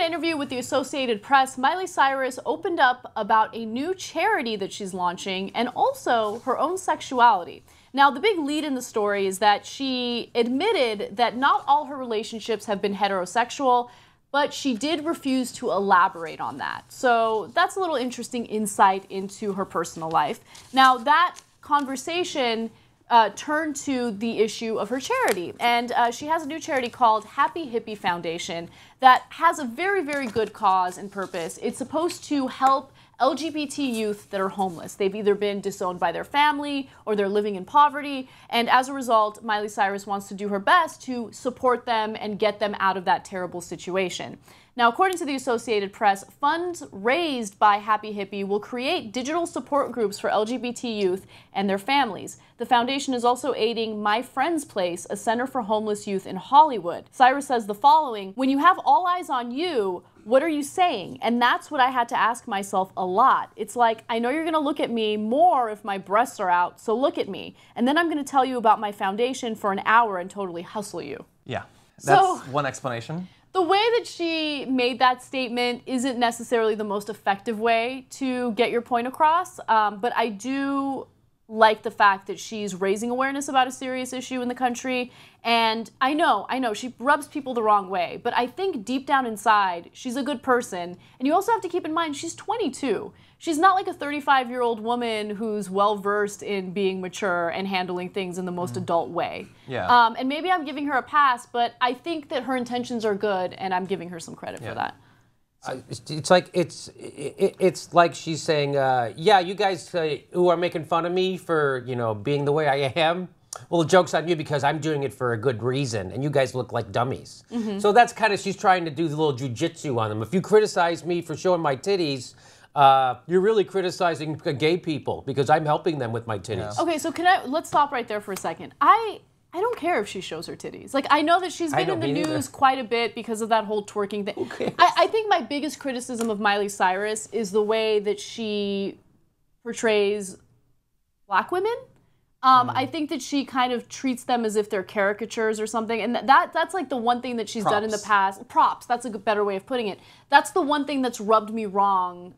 interview with the Associated Press, Miley Cyrus opened up about a new charity that she's launching and also her own sexuality. Now, the big lead in the story is that she admitted that not all her relationships have been heterosexual, but she did refuse to elaborate on that. So that's a little interesting insight into her personal life. Now, that conversation turned to the issue of her charity. And she has a new charity called Happy Hippie Foundation that has a very, very good cause and purpose. It's supposed to help LGBT youth that are homeless. They've either been disowned by their family or they're living in poverty. And as a result, Miley Cyrus wants to do her best to support them and get them out of that terrible situation. Now, according to the Associated Press, funds raised by Happy Hippie will create digital support groups for LGBT youth and their families. The foundation is also aiding My Friend's Place, a center for homeless youth in Hollywood. Cyrus says the following: "When you have all eyes on you, what are you saying?" And that's what I had to ask myself a lot. It's like, I know you're going to look at me more if my breasts are out, so look at me. And then I'm going to tell you about my foundation for an hour and totally hustle you. Yeah, that's one explanation. The way that she made that statement isn't necessarily the most effective way to get your point across, but I do like the fact that she's raising awareness about a serious issue in the country. And I know, she rubs people the wrong way, but I think deep down inside, she's a good person. And you also have to keep in mind, she's 22. She's not like a 35-year-old woman who's well-versed in being mature and handling things in the most adult way. Yeah. And maybe I'm giving her a pass, but I think that her intentions are good, and I'm giving her some credit for that. It's like she's saying, yeah, you guys who are making fun of me for being the way I am, well, the joke's on you because I'm doing it for a good reason, and you guys look like dummies. So that's kind of, she's trying to do the little jujitsu on them. If you criticize me for showing my titties, you're really criticizing gay people because I'm helping them with my titties. Yeah. Okay, so let's stop right there for a second. I don't care if she shows her titties. Like, I know that she's been in the news quite a bit because of that whole twerking thing. Okay. I think my biggest criticism of Miley Cyrus is the way that she portrays black women. I think that she kind of treats them as if they're caricatures or something, and that's like the one thing that she's done in the past. Props, that's a better way of putting it. That's the one thing that's rubbed me wrong.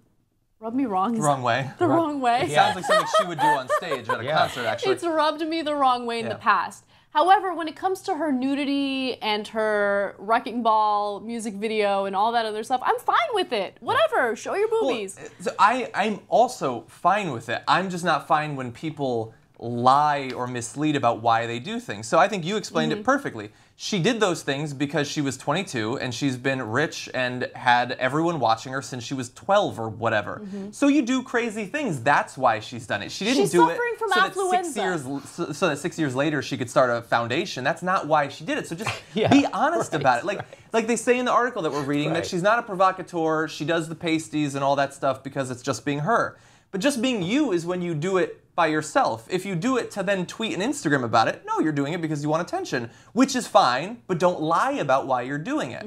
Rubbed me wrong? The wrong way. The wrong way. It sounds like something she would do on stage at a concert, actually. It's rubbed me the wrong way in the past. However, when it comes to her nudity and her Wrecking Ball music video and all that other stuff, I'm fine with it. Whatever, show your boobies. Well, so I'm also fine with it. I'm just not fine when people lie or mislead about why they do things. So I think you explained it perfectly. She did those things because she was 22 and she's been rich and had everyone watching her since she was 12 or whatever. So you do crazy things. That's why she's done it. She didn't do it from so affluenza. that 6 years later she could start a foundation. That's not why she did it. So just be honest about it. Like they say in the article that we're reading that she's not a provocateur. She does the pasties and all that stuff because it's just being her. But just being you is when you do it by yourself. If you do it to then tweet and Instagram about it, no, you're doing it because you want attention, which is fine, but don't lie about why you're doing it.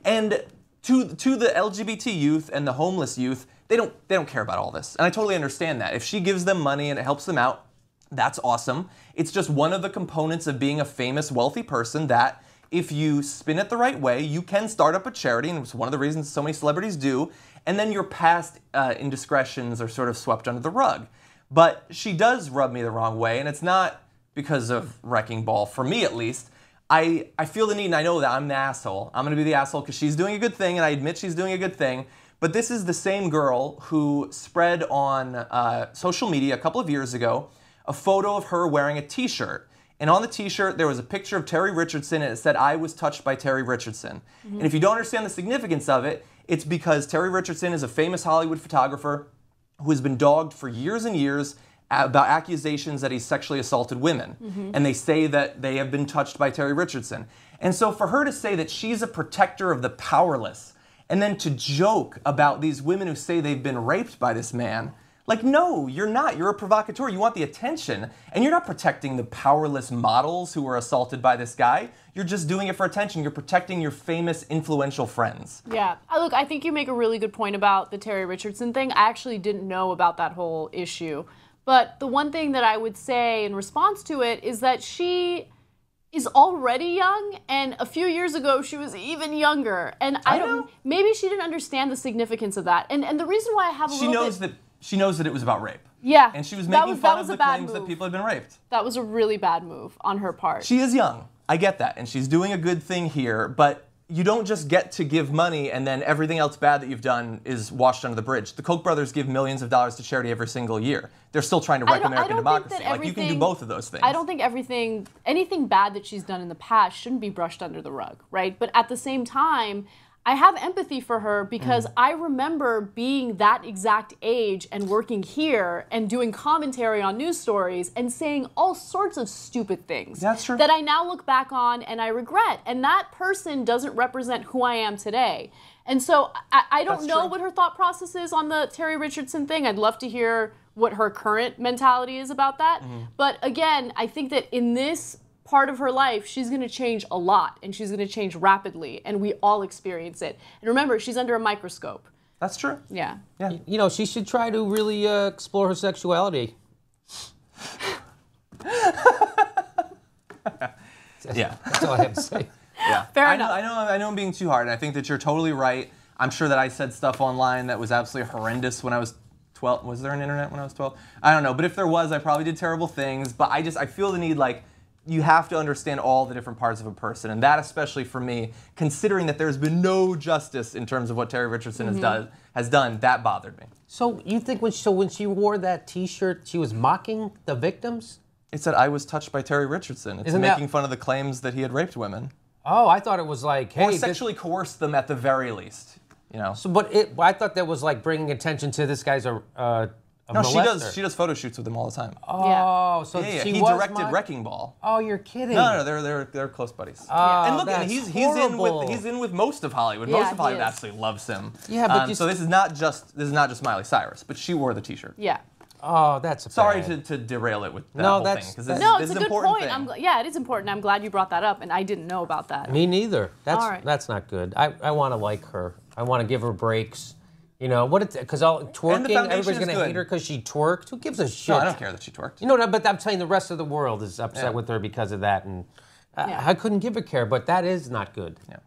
And to the LGBT youth and the homeless youth, they don't care about all this. And I totally understand that. If she gives them money and it helps them out, that's awesome. It's just one of the components of being a famous, wealthy person that if you spin it the right way, you can start up a charity, and it's one of the reasons so many celebrities do, and then your past indiscretions are sort of swept under the rug. But she does rub me the wrong way, and it's not because of Wrecking Ball, for me at least. I feel the need, and I know that I'm the asshole. I'm going to be the asshole because she's doing a good thing, and I admit she's doing a good thing. But this is the same girl who spread on social media a couple of years ago a photo of her wearing a t-shirt. And on the t-shirt, there was a picture of Terry Richardson, and it said, "I was touched by Terry Richardson." And if you don't understand the significance of it, it's because Terry Richardson is a famous Hollywood photographer who has been dogged for years and years about accusations that he's sexually assaulted women. And they say that they have been touched by Terry Richardson. And so for her to say that she's a protector of the powerless, and then to joke about these women who say they've been raped by this man, like, no, you're not. You're a provocateur. You want the attention. And you're not protecting the powerless models who were assaulted by this guy. You're just doing it for attention. You're protecting your famous, influential friends. Yeah. Look, I think you make a really good point about the Terry Richardson thing. I actually didn't know about that whole issue. But the one thing that I would say in response to it is that she is already young, and a few years ago she was even younger. And I don't. Maybe she didn't understand the significance of that. And the reason why I have a she knows that it was about rape. Yeah. And she was making fun of the claims that people had been raped. That was a really bad move on her part. She is young. I get that, and she's doing a good thing here, but you don't just get to give money and then everything else bad that you've done is washed under the bridge. The Koch brothers give millions of dollars to charity every single year. They're still trying to wreck American democracy. Like, you can do both of those things. I don't think anything bad that she's done in the past shouldn't be brushed under the rug, right? But at the same time, I have empathy for her because I remember being that exact age and working here and doing commentary on news stories and saying all sorts of stupid things. That's true. That I now look back on and I regret. And that person doesn't represent who I am today. And so I don't know what her thought process is on the Terry Richardson thing. I'd love to hear what her current mentality is about that. But again, I think that in this part of her life, she's going to change a lot, and she's going to change rapidly, and we all experience it. And remember, she's under a microscope. That's true. Yeah. You know, she should try to really explore her sexuality. Yeah. That's all I have to say. Yeah. Fair enough. I know I'm being too hard, and I think that you're totally right. I'm sure that I said stuff online that was absolutely horrendous when I was 12. Was there an internet when I was 12? I don't know, but if there was, I probably did terrible things, but I feel the need, like, you have to understand all the different parts of a person, and that especially for me, considering that there's been no justice in terms of what Terry Richardson has done, that bothered me. So you think when she wore that T-shirt, she was mocking the victims? It said, "I was touched by Terry Richardson." It's making fun of the claims that he had raped women. Oh, I thought it was like, hey, or sexually coerced them at the very least. You know. So, but I thought that was like bringing attention to this guy's a no, molester. She does photo shoots with him all the time. Oh, so yeah. she He directed Wrecking Ball. Oh, you're kidding. No, they're close buddies. And look, that's he's in with most of Hollywood. Most of Hollywood absolutely loves him. Yeah, but so this is not just Miley Cyrus, but she wore the T-shirt. Yeah. Oh, that's sorry to derail it with that whole thing. It's a good point. It is important. I'm glad you brought that up, and I didn't know about that. Me neither. That's not good. I want to like her. I want to give her breaks. You know, because twerking, everybody's going to hate her because she twerked. Who gives a shit? No, I don't care that she twerked. You know, but I'm saying the rest of the world is upset with her because of that, and I couldn't give a care, but that is not good. Yeah.